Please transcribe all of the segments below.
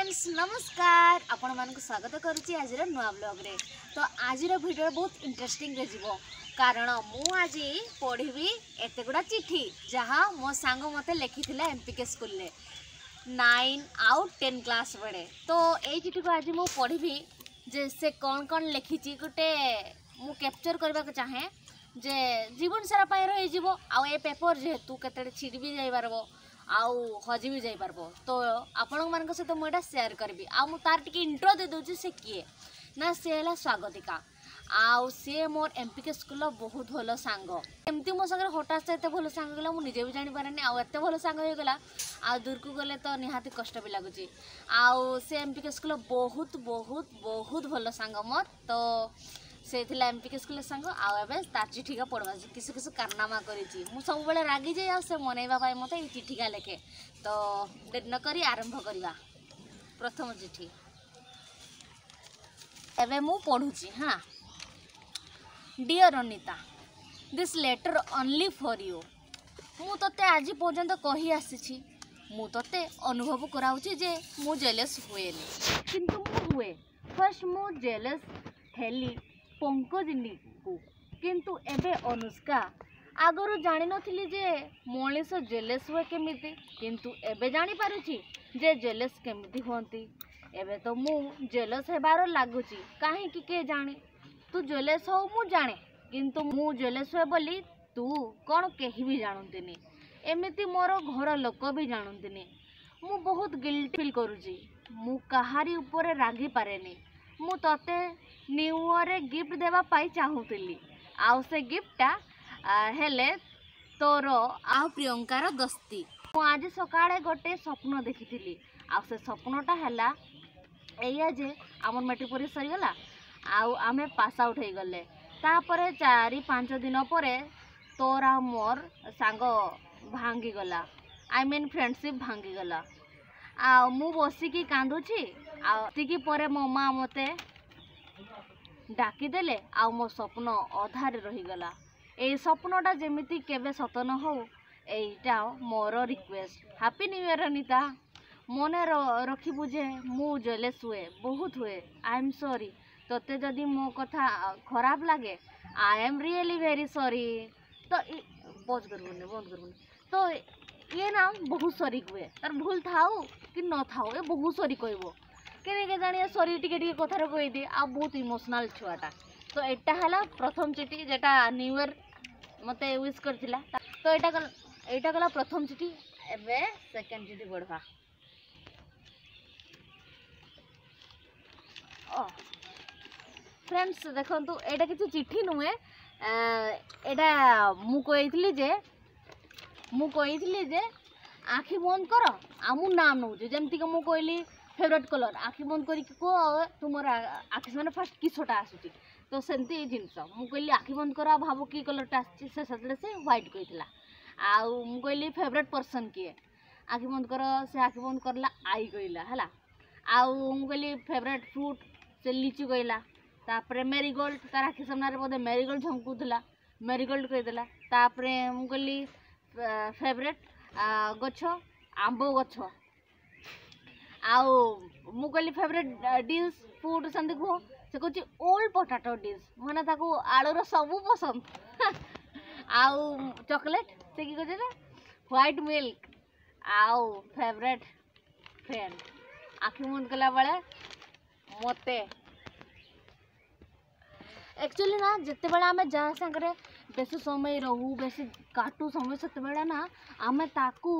Friends नमस्कार आपण मानक स्वागत करुच्ची आज नुआ ब्लॉग रे। तो आज वीडियो बहुत इंटरेस्टिंग रे जीवो कारण मु आज पढ़ी एत गुड़ा चिट्ठी जहाँ मो सांग मते लिखी एमपीके स्कूल रे 9 आउट 10 क्लास बड़े। तो ये चिट्ठी को आज मु पढ़ी जे से कौन कौन लिखी गोटे मु कैप्चर करबा को चाहे जे जीवन सारा पाए रही जीवो आ ए पेपर जेहेतु केते छिड़ी भी जाई पारबो आउ हजी भी जाई पारबो। तो आपण मान सहित मुझे सेयार करी आउ तार टिके इंट्रो दे दूँ से किए ना सी है स्वागतिका आउ सी मोर एमपीके स्कूल बहुत भल सांग एमती मो सागर हठात से एत भल सांग गला मुझे भी जानी पारे आउ एत भल सांग हो गला आ दूर को गले तो निहाती कष्ट भी लगुच आउ से एमपीके स्कूल बहुत बहुत बहुत भल सांग मोर। तो से एमपीके स्कूल सांग आए तार चिठिका पढ़वा किस किस कारनामा करी सब बड़े रागी जाए से मनइबा मत ये चिठिका लेखे। तो देर न करी आरंभ करवा प्रथम चिठी एवं मु पढ़ुची। हाँ, dear Anita this letter only for you. मु तते आज पर्यंत कही आसी मु तते अनुभव कराउची जे मु जेलस हुए किंतु मु हुए फर्स्ट मु जेलस हेली पंकजिनी को किंतु एबे अनुष्का आगरू जानी नथिली जे मनीष जेलस हुए केमिति किंतु एबे जानी पारुची जे जेलस केमिति होंती। एबे तो मु जेलस हेबार लागुची काहे कि के जाने तू जेलस हो मु जाने किंतु मु जेलस हुए बोली तू कौन कहीं भी जानतीनी एमिति मोर घर लोक भी जानतीनी। मु बहुत गिल्टी फील करूची मु कहारी ऊपर रागी पारेनी मु तते न्यू ईयर गिफ्ट देवा पाई चाहूतिली आउ से गिफ्टटा हेले तोर आ प्रियंकार दस्ती। मु आज सकाळे गोटे स्वप्न देखिथिली आ से स्वप्नटा हैला एया जे आमर मैट्रिक परीक्षा सरीगला आउ आमे पास आउट हो गले तापरे 4-5 दिन परे तोर आ मोर सांग भांगी गला आई मीन फ्रेंडशिप भांगी गला आ मु बसिकी कांदुची आतिकी परे मो माँ मते डाकी देले आ मो स्वप्न अधारे रहीगला। ए स्वप्नटा जेमिति केबे सत न हो एटा मोर request. Happy new year Anita मने रखिबु जे मु जेलस हुए बहुत हुए आई एम सॉरी तोते जदि मो कथा खराब लागे आई एम रियली वेरी सॉरी। तो बंद करबुनी तो ये ना बहुत सॉरी हुए तार भूल थाऊ कि न थाऊ ए बहुत सॉरी कहबो के जानिए सॉरी टिके टिके कथार कही दे आ बहुत इमोशनल छुआटा। तो एटा हला प्रथम चिठी जेटा न्यू ईयर मते विश करथिला। तो एटा गला प्रथम चिठी एबे सेकंड चिठी पढ़वा। फ्रेंड्स देखंतु एटा किछि चिठी नुए एटा मु कहितली जे आखि बंद कर आ मु नाम नौ जेमति के मु कहली फेवरेट कलर आखि बंद करी को तुमर आखि मैंने फास्ट किसटा आसुची तो सेमती जिनस मु कहली आखि बंद कर भाव कि कलरटा आसी से व्हाइट कहीला आउ मु कहली फेवरेट पर्सन किए आखि बंद कर से आखि बंद करला आई कहला हला आउ मु कहली फेवरेट फ्रूट से लीची कहला तापरे मेरीगोल्ड तार आखि सामने बोधे मेरीगोल्ड झमकुला मेरीगोल्ड कहीदेला तापरे मु कहली फेवरेट गछ आंबो गछ आउ मु कहली फेवरेट डिश फूड सेमती कह से कहूँ ओल्ड पोटाटो डिश मैंने ताको आलूर सबू पसंद आउ चॉकलेट से कि कहते व्हाइट मिल्क आउ फेवरेट फ्रेंड आखि बंद कला बेले मते एक्चुअली ना जिते बेले आमे जा संगे बेसी समय रहू बेसी काटू समय से ना आमे ताकू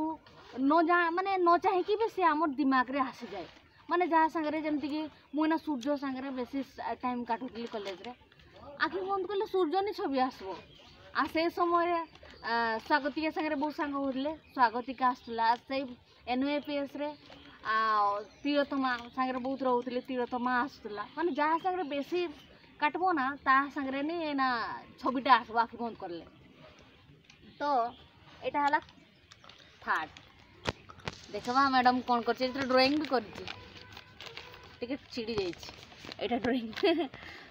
माने न चाहे कि बेसी आमर दिमाग रे आसी जाए माने जहाँ सांगे जमती कि मुना सूर्य सांगे बेसी टाइम काटुली कॉलेज रे आखि बंद कले सूर्य नि छवि आसबो आ से समय स्वागतिका सांगे बहुत सांग होले स्वागतिका आसला से एनयूएपीएस रे तीर्थमा सांगे बहुत रोथले तीर्थमा आसला माने जहाँ सांगे बेसी काटबो ना ता सांगे नि ना छविटा आसबो आखि बंद करले। तो एटा हला थर्ड देखवा मैडम कौन कर ड्राइंग भी कर छिड़ी जाइए ड्राइंग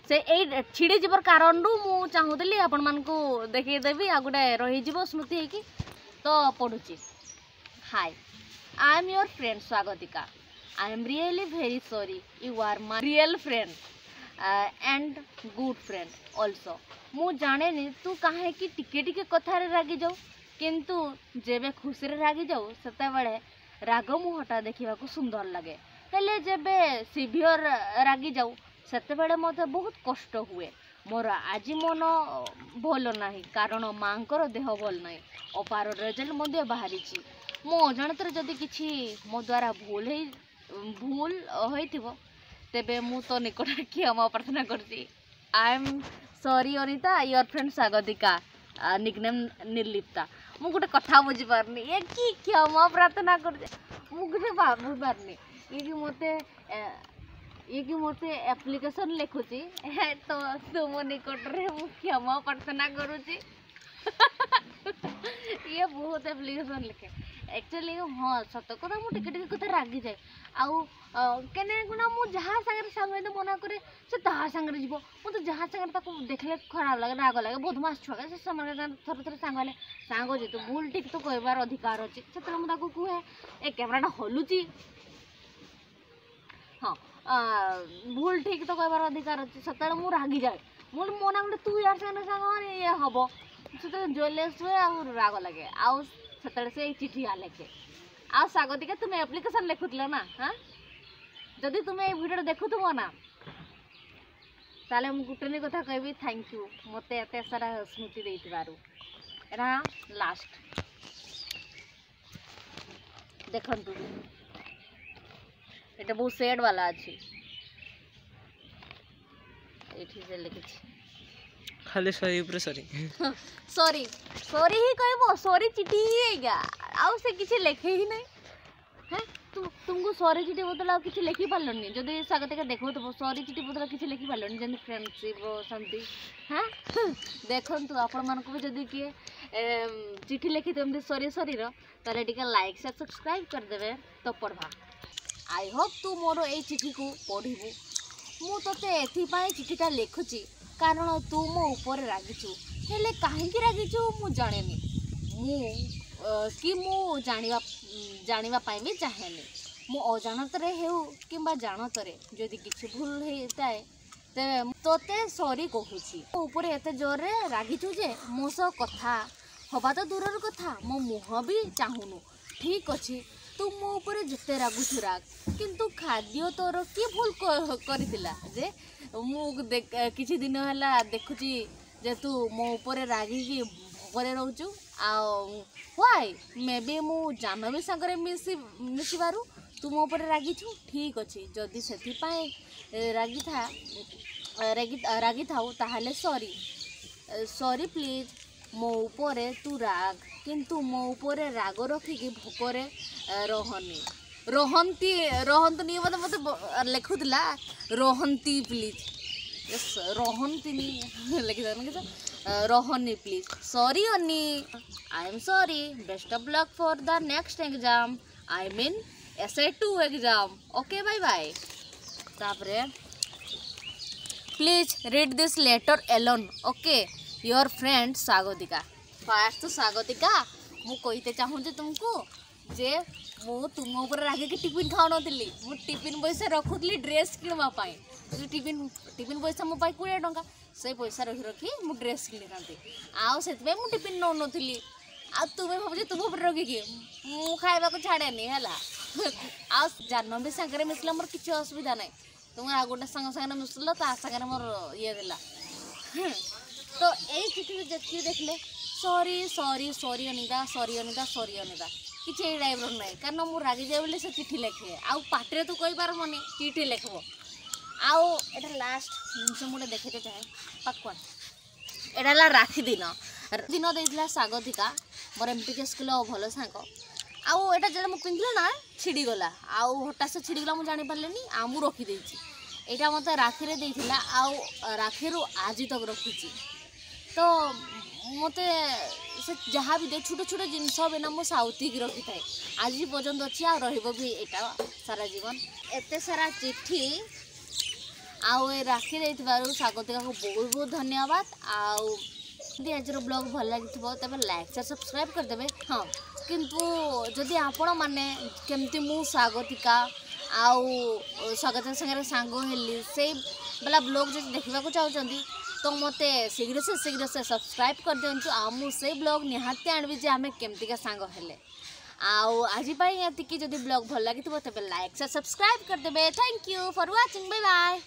से यही छिड़ी जबर कारण मु चाहूली आपण मान को देखदेवी आ गोटे रही स्मृति है। तो पढ़ुची hi I am your friend Swagatika I am really very sorry, you are my real friend and good friend also. मु जाने नी तू काहे कि टिके टिके कथारे रागी जाऊ, किंतु जेबे खुशी रे रागी जाऊ सेते बेले राग मुहटा देखा सुंदर लगे, हेले जेबे सिवियर रागी जाऊ सेते बेले मते बहुत कष्ट हुए। मोर आज मन भल ना कारण माँकर देह भल ना, अपार रेजल्ट मध्य बाहरी मो अजाणत जदि किछि मो द्वारा भूल होइथिबो तेबे मु तो निकट क्षमा प्रार्थना करछि। I am sorry Anita, your friend Swagatika, nickname Nirlipta. मु गोटे कथा बुझी पारनी ये कि क्षमा प्रार्थना कर मु गोटे भाबी पारनी ये कि मते एप्लिकेशन लिखुची तो तुम निकट रे मु क्षमा प्रार्थना करूची। ये बहुत एप्लिकेशन लिखे एक्चुअली हाँ सत कथा मु टिके टिके कथा रागी जाए आउ केने गुना मु जहाँ सागर सांग मना करे से ता सांग जीव मु तो जहाँ सांग ताको देखले खराब लगे राग लगे बदमाश छुआ से समय थोड़े थोड़े सांग हेले सांग जे तो भूल ठीक तो कहबार अधिकार अछि से मु ताको कहे ए कैमराटा हलुची हाँ भूल ठीक तो कहबार अधिकार अच्छे से मु रागी जाए मोर मना गोटे तू यार सांग सांग ये हम से ज्वेलेस हुए आ राग लगे आउ से चिठी आ लिखे आ स्वागतिका तुम एप्लिकेशन लिखुल ना हाँ जदि तुम ये वीडियो देखुव ना ताले मु गुटनी कथा कहबी थैंक यू मत एत सारा स्मृति देइथिबारु लास्ट देखंतु एटा बहुत सेड वाला अछि एठी से लिखिछि खाली सॉरी ऊपर सॉरी सॉरी सॉरी ही कहबो सॉरी चिट्ठी ही आएगा आउ से किछि लिखे ही नहीं हैं तुमको सॉरी चिट्ठी बदला आ किछि लिखि पारलनी जदी स्वागतिका देखो तो सॉरी चिट्ठी बदला किछि लिखि पारलनी जंदी फ्रेंडशिप शांति हैं देखंतु आपण मन को जदी के चिट्ठी लिखि तमदी सॉरी सॉरी रो ताले टिके लाइक से सब्सक्राइब कर देबे तो पढ़वा। आई होप तू मोर ए चिट्ठी को पढ़िबू मु तते एथि पाए चिट्ठीटा लिखुची कारण तू मो ऊपर रागिचु हेले काहे रागिचु मु जानेनी मु जानिबा पाई भी चाहेनी मु अजाणत रे हेउ किंबा जानत रे जदि किछि भूल हेताए तेबे तोते सॉरी कहूची मो ऊपर एते जोर रे रागिचु जे मो सो कथा हबा तो दूरर कथा मो मुह भी चाहुनु ठीक अछि तू मो ऊपर जिते रागुछु राग किंतु खाद्य तोर की भूल करथिला जे मु किछि दिन हला देखुची जे तू मो ऊपर रागी की भोगरे रहउचु आ व्हाई मे बी मु जानवी संगरे मिसिबारु तू मो ऊपर रागिछु ठीक अछि जदि सेथि पाए रागी थाउ ताहले सॉरी सॉरी प्लीज मो ऊपर तू राग किंतु मो ऊपर राग रखिकी भोकरे रहंतु नहीं मत लिखुला रहंती प्लीज यस रहंती लिखि रहनी please sorry Ani I am sorry best of luck for the next exam I mean SA2 exam okay bye bye. तापरे please read this letter alone okay your friend Swagatika. Fast तो स्वागतिका मु कहते चाहूँ तुमको जे मु तुम ऊपर रागे के टिफिन खाऊ नी मु टिफिन पैसा रखुली ड्रेस किणवाई टिफिन पैसा मो पाई 20 टंका से पैसा रखी रखी मु ड्रेस किणी आउ से मु टिफिन नौ नी आ तुम्हें भाव तुम ऊपर रखिकी मु खाइबा को छाड़ेनी है आ जानवी सागर मिसला मोर किसी असुविधा ना तुम आ गोटे सांग मिसल ता सागर मोर ये देला तो यही चिठी जी देखले sorry sorry sorry Anita sorry Anita sorry Anita किसी टाइप ना कारण मुझे रागी जाए बोले से चिठी लिखे आउ पाटे तो कही पार मनी चिठी लिखब आउ एटा लास्ट जिनस मुझे देखते चाहे पक्का एटा राखी दिन देता स्वागतिका मोर एमपीके स्कूल भल सांग आउ एटा जो मुझे पिंधल ना छिड़गला आउ हठात से छिड़गला मुझे जापारे आ मुझे रखीदे यहाँ मत राखी देता आउ राखी आज तक रखी तो मत से जहाँ भी दे छोट छोट जिनस बिना मुझे साउथी रखी थाए आज पर्यंत अच्छी आ भी यहाँ सारा जीवन एत सारा चिट्ठी आउ राखी दे स्वागतिका को बहुत बहुत धन्यवाद आउ यदि आज ब्लॉग भल लगी तब लाइक से सब्सक्राइब करदे हाँ किंतु जदि आपण मैंने केमती मु स्वागतिका आउ स्वागत संगे सांग हेली से वाला ब्लॉग जो देखा चाहते तो मत शीघ्र से सब्सक्राइब कर दिंतु आ मुझे ब्लॉग निहाती आणवि जे आम केमतिका सांग हेले आउ आज ये जदि ब्लॉग भल लगी तेज लाइक से सब्सक्राइब करदे। Thank you for watching. Bye bye.